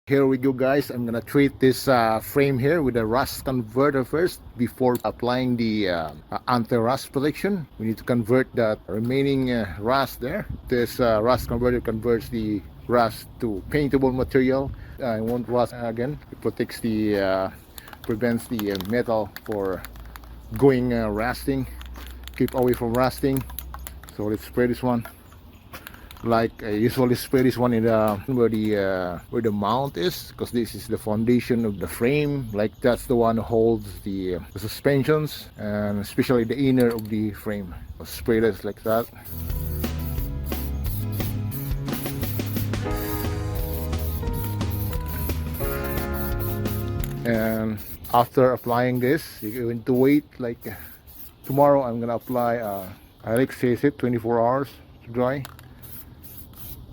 Here we go, guys. I'm gonna treat this frame here with a rust converter first before applying the anti-rust protection. We need to convert that remaining rust there. This rust converter converts the rust to paintable material. I won't rust again. It protects the prevents the metal for going rusting, keep away from rusting. So let's spray this one. Like I usually spray this one in the where the mount is, because this is the foundation of the frame. Like that's the one who holds the suspensions and especially the inner of the frame. I'll spray this like that. And after applying this, you're going to wait like tomorrow. I'm gonna apply I like says it 24 hours to dry,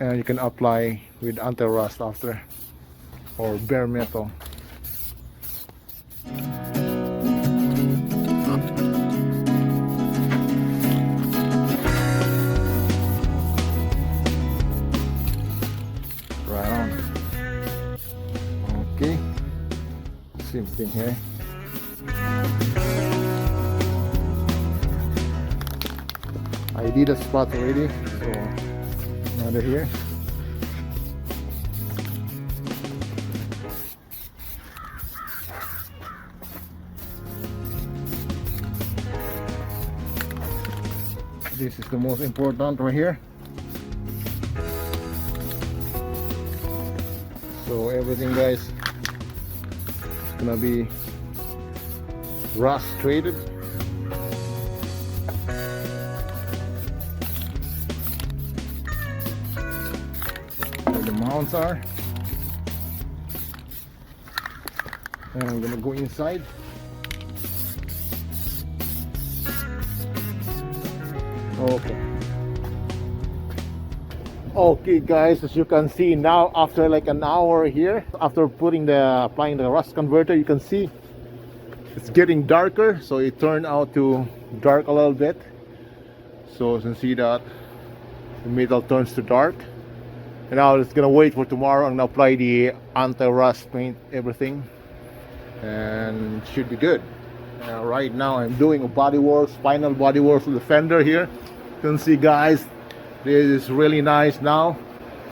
and you can apply with anti-rust after, or bare metal. Right on. Okay, same thing here. I did a spot already, so another here. This is the most important right here. So everything, guys, is gonna be rust treated. Where the mounts are, and I'm gonna go inside. Okay guys, as you can see now, after like an hour here, after applying the rust converter, you can see it's getting darker. So it turned out to dark a little bit. So you can see that the metal turns to dark. And now it's gonna wait for tomorrow and apply the anti-rust paint, everything, and it should be good. Right now I'm doing a body works, final body works with the fender here. You can see, guys, this is really nice now.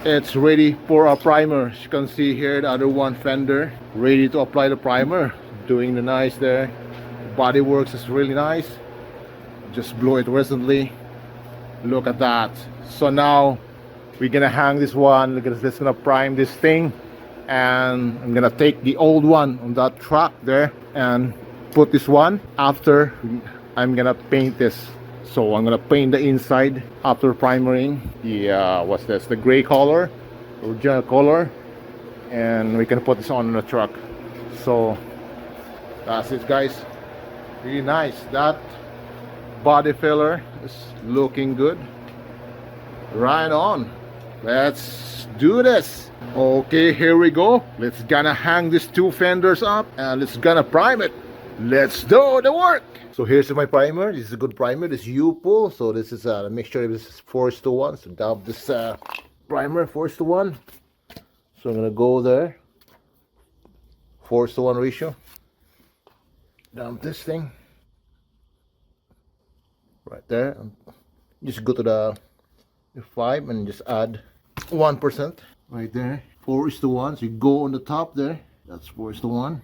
It's ready for a primer. As you can see here, the other one fender ready to apply the primer, doing the nice there. Body works is really nice. Just blew it recently. Look at that. So now we're gonna hang this one. Look at this. Let's gonna prime this thing, and I'm gonna take the old one on that truck there and put this one. After I'm gonna paint this. So I'm gonna paint the inside after primering the what's this, the gray color, original color, and we can put this on the truck. So that's it, guys. Really nice. That body filler is looking good. Right on. Let's do this. Okay, here we go. Let's gonna hang these two fenders up and let's gonna prime it. Let's do the work. So here's my primer. This is a good primer. This U-pull. So this is a mixture. This is 4:1. So dump this primer 4:1. So I'm gonna go there. 4:1 ratio. Dump this thing right there. Just go to the 5 and just add 1% right there. 4:1. So you go on the top there. That's 4:1.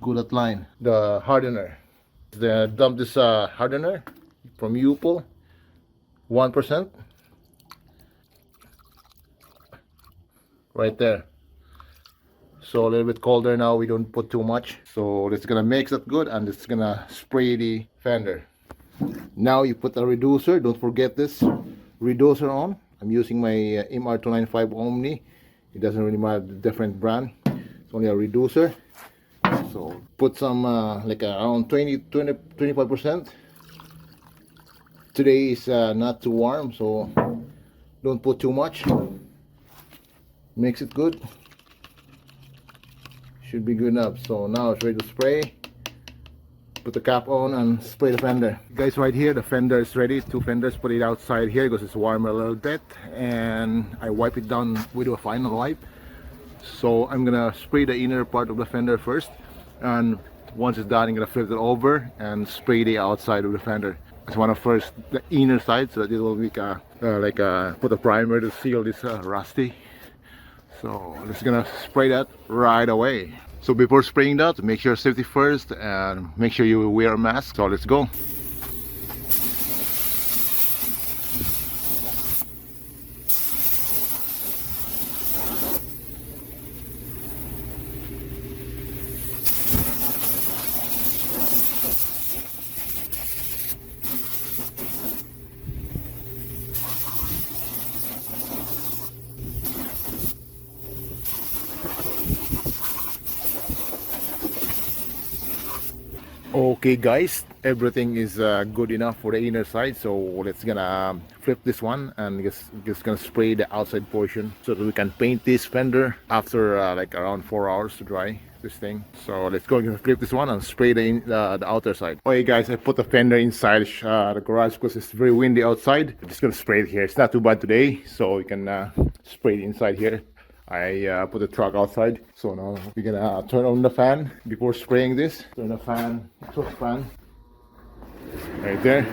Go that line. The hardener. Dump this hardener from U-pull, 1%, right there. So a little bit colder now. We don't put too much. So it's gonna mix it good, and it's gonna spray the fender. Now you put a reducer. Don't forget this reducer on. I'm using my MR295 Omni. It doesn't really matter the different brand. It's only a reducer. So put some like around 25%. Today is not too warm, so don't put too much. Mix it good. Should be good enough. So now it's ready to spray. Put the cap on and spray the fender. Guys, right here the fender is ready. Two fenders. Put it outside here because it's warm a little bit, and I wipe it down with a final wipe. So I'm gonna spray the inner part of the fender first, and once it's done, I'm gonna flip it over and spray the outside of the fender. I just wanna first the inner side so that it will make put a primer to seal this rusty. So I'm just gonna spray that right away. So before spraying that, make sure safety first and make sure you wear a mask. So let's go. Okay guys, everything is good enough for the inner side, so let's gonna flip this one and just gonna spray the outside portion so that we can paint this fender after like around 4 hours to dry this thing. So let's go and flip this one and spray the outer side. Okay guys, I put the fender inside the garage because it's very windy outside. I'm just gonna spray it here. It's not too bad today, so you can spray it inside here. I put the truck outside, so now we're gonna turn on the fan before spraying this. Turn the fan, exhaust fan, right there.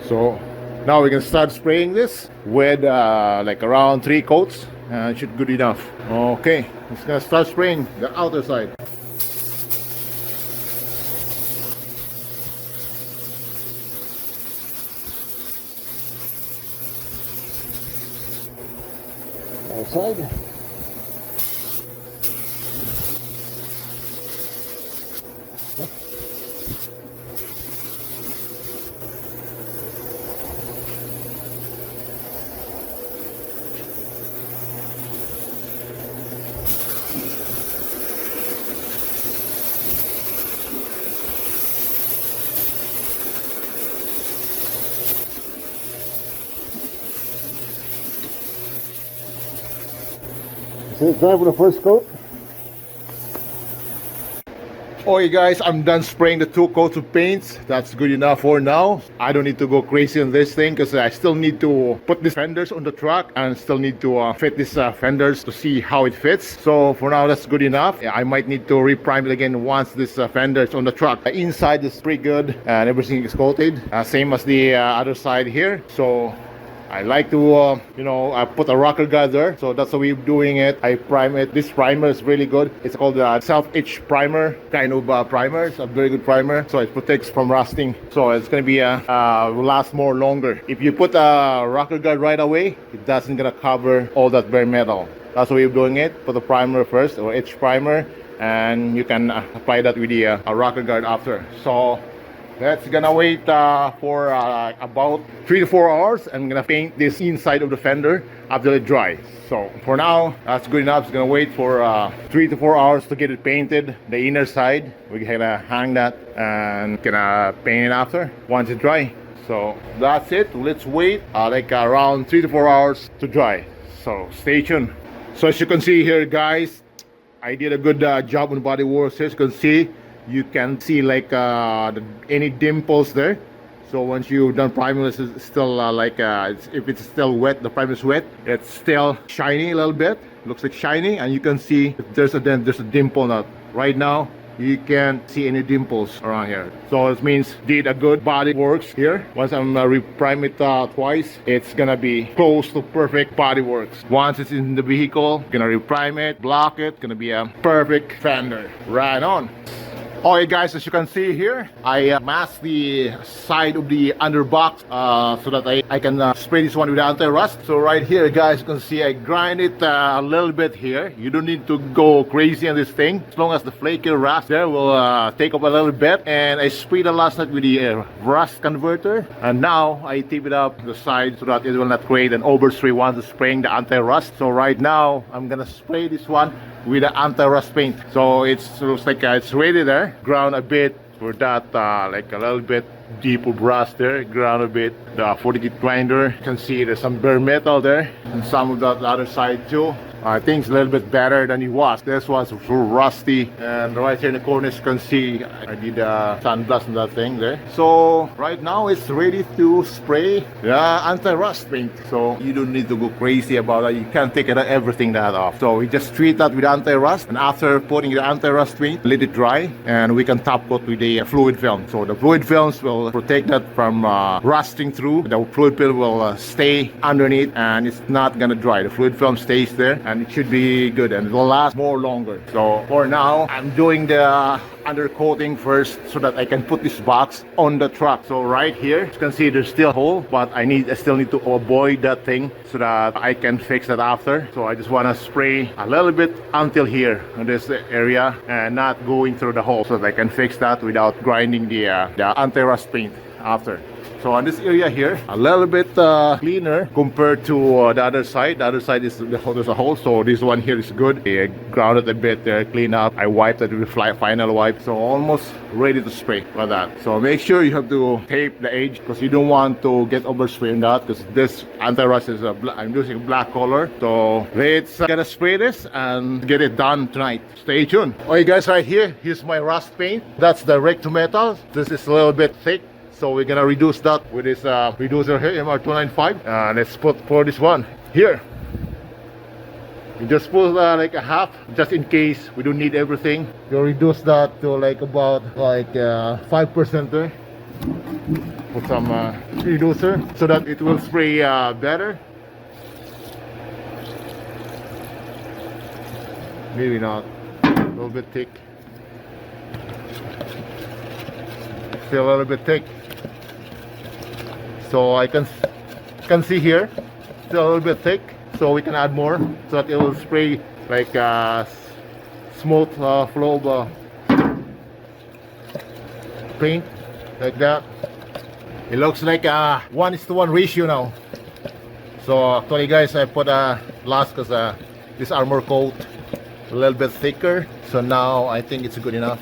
So now we're gonna start spraying this with like around 3 coats, and it should be good enough. Okay, it's gonna start spraying the outer side. Outside. So dry for the first coat. Okay guys, I'm done spraying the 2 coats of paints. That's good enough for now. I don't need to go crazy on this thing because I still need to put these fenders on the truck and still need to fit these fenders to see how it fits. So for now, that's good enough. I might need to reprime it again once this fender is on the truck. The inside is pretty good and everything is coated. Same as the other side here. So I like to, I put a rocker guard there, so that's the way of doing it. I prime it. This primer is really good. It's called the self-etch primer, kind of primer. It's a very good primer, so it protects from rusting. So it's going to be will last more longer. If you put a rocker guard right away, it doesn't gonna cover all that bare metal. That's the way of doing it. Put the primer first, or etch primer, and you can apply that with the a rocker guard after. So that's gonna wait for about 3 to 4 hours. I'm gonna paint this inside of the fender after it dries. So for now, that's good enough. It's gonna wait for 3 to 4 hours to get it painted. The inner side, we're gonna hang that and gonna paint it after once it's dry. So that's it. Let's wait like around 3 to 4 hours to dry. So stay tuned. So as you can see here, guys, I did a good job on the body works. As you can see like any dimples there. So once you've done primer, it's still if it's still wet, the primer is wet, it's still shiny a little bit. Looks like shiny, and you can see if there's a dimple now. Right now, you can't see any dimples around here. So it means did a good body works here. Once I'm reprime it twice, it's gonna be close to perfect body works. Once it's in the vehicle, gonna reprime it, block it, gonna be a perfect fender. Right on. Alright guys, as you can see here, I masked the side of the underbox so that I can spray this one with anti-rust. So right here guys, you can see I grind it a little bit here. You don't need to go crazy on this thing. As long as the flaky rust there will take up a little bit. And I sprayed the last night with the rust converter. And now I tape it up the side so that it will not create an overspray once spraying the anti-rust. So right now, I'm gonna spray this one with the anti-rust paint. So it looks like it's ready there. Ground a bit for that like a little bit deep of rust there. Ground a bit the 40 grit grinder. You can see there's some bare metal there and some of that other side too. I think it's a little bit better than it was. This was rusty, and right here in the corners you can see I did a sandblast on that thing there. So right now it's ready to spray the anti-rust paint. So you don't need to go crazy about it. You can't take everything that off. So we just treat that with anti-rust, and after putting the anti-rust paint, let it dry, and we can top coat with the fluid film. So the fluid films will protect that from rusting through. The fluid film will stay underneath, and it's not gonna dry. The fluid film stays there, and it should be good, and it will last more longer. So for now, I'm doing the undercoating first so that I can put this box on the truck. So right here you can see there's still a hole, but I still need to avoid that thing so that I can fix that after. So I just want to spray a little bit until here in this area and not going through the hole, so that I can fix that without grinding the anti-rust paint after. So on this area here, a little bit cleaner compared to the other side. The other side is there's a hole, so this one here is good. I grounded a bit there, clean up. I wiped it with final wipe, so almost ready to spray like that. So make sure you have to tape the edge, because you don't want to get overspray on that, because this anti-rust is I'm using black color. So let's gonna spray this and get it done tonight. Stay tuned. Okay guys, right here, here's my rust paint. That's direct to metal. This is a little bit thick, so we're gonna reduce that with this reducer here, MR295. Let's pour this one here. You just put like a half, just in case we don't need everything. You'll reduce that to like about 5% there. Put some reducer so that it will spray better. Maybe not, a little bit thick. Still a little bit thick. So I can see here, still a little bit thick, so we can add more so that it will spray like a smooth flow of paint like that. It looks like a 1:1 ratio now. So actually guys, I put a last because this armor coat a little bit thicker, so now I think it's good enough.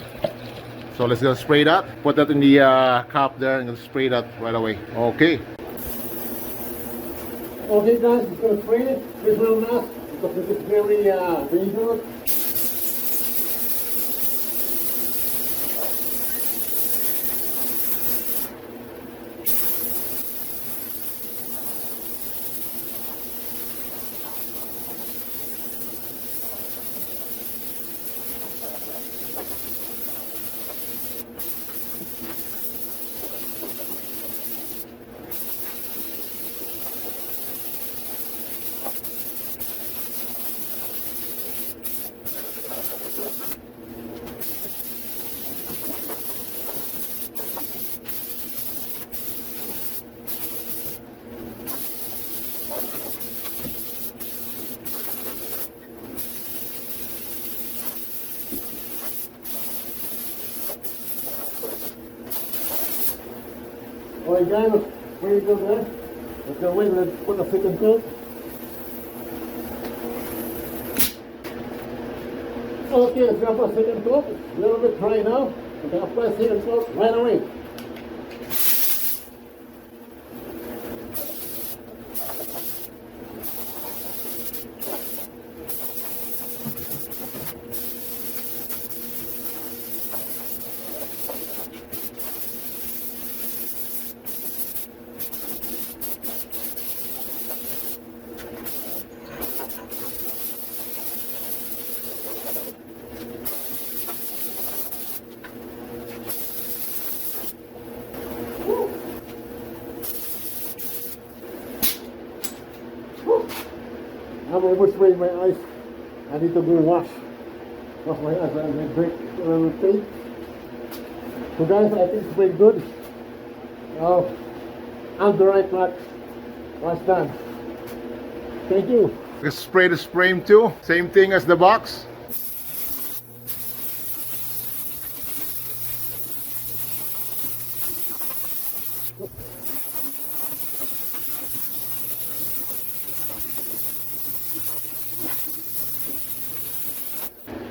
So let's go spray that. Put that in the cup there and spray that right away. Okay. Okay guys, it's gonna spray it. This will not, because it's very dangerous. Alright guys, looks pretty good there. Let's go in and put the second coat. Okay, let's go for second coat. A little bit dry now. We're gonna apply second coat right away. I'm overspraying my eyes. I need to go wash my eyes and break paint. So guys, I think it's very good. I'm the right track. Last time. Thank you. Let's spray the frame too. Same thing as the box.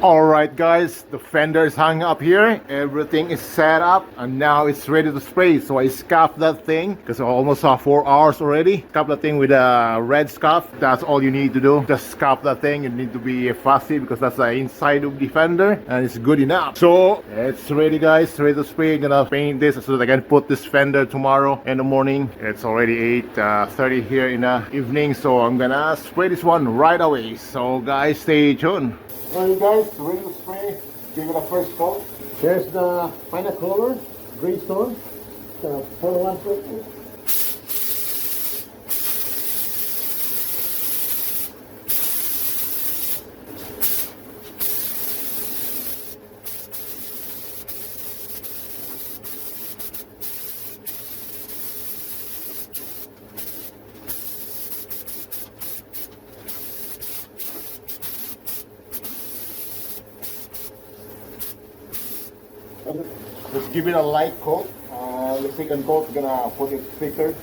Alright guys, the fender is hung up here, everything is set up, and now it's ready to spray. So I scuffed that thing, because I almost saw 4 hours already. Scuff that thing with a red scuff, that's all you need to do. Just scuff that thing, you need to be fussy because that's the inside of the fender, and it's good enough. So it's ready guys, ready to spray. I'm gonna paint this so that I can put this fender tomorrow in the morning. It's already 8:30 here in the evening, so I'm gonna spray this one right away. So guys, stay tuned. Alright guys, ready to spray. Give it a first coat. Here's the final color, gray stone. So pour one coat. Just give it a light coat. The second coat, we're gonna put it thicker.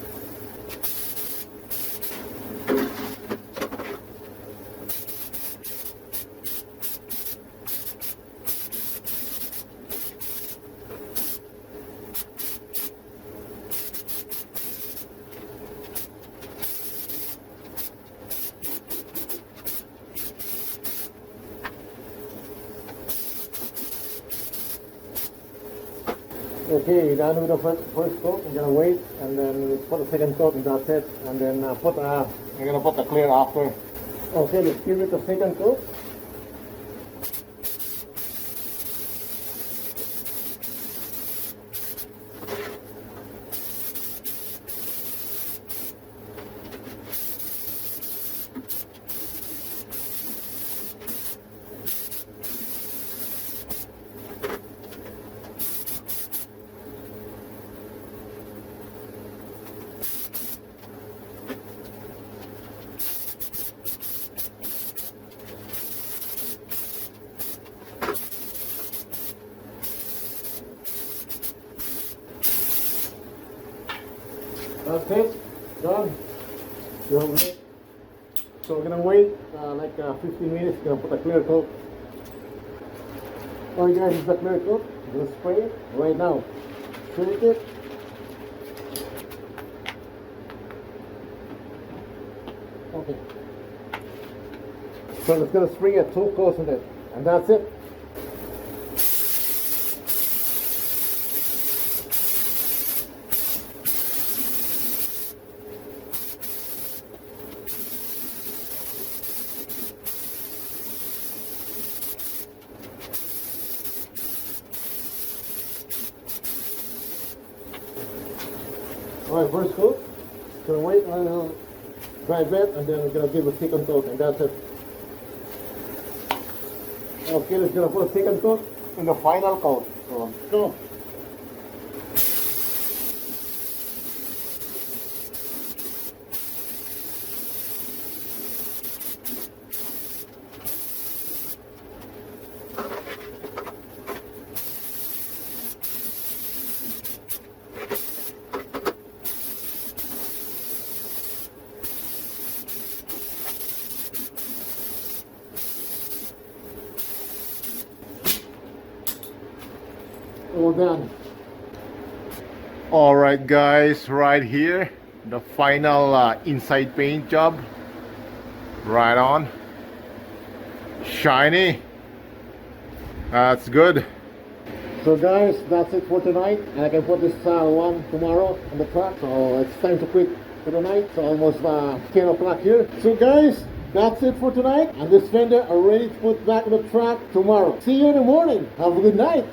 Okay, you're done with the first coat. I'm gonna wait and then put the second coat and that's it. And then I'm gonna put the clear after. Okay, let's give it the second coat. That's it, done. So we're gonna wait like 15 minutes, gonna put a clear coat. Alright guys, it's the clear coat. I'm gonna spray it right now. Shake it. Okay. So it's gonna spray it 2 coats in it. And that's it. Alright, first coat. Gonna wait until dry bed and then we're gonna give a second coat and that's it. Okay, let's gonna put a second coat in the final coat. So go. All done. Alright guys, right here the final inside paint job. Right on. Shiny. That's good. So guys, that's it for tonight, and I can put this one tomorrow on the truck. So it's time to quit for the night. So almost 10 o'clock here. So guys, that's it for tonight, and this fender are ready to put back in the truck tomorrow. See you in the morning. Have a good night.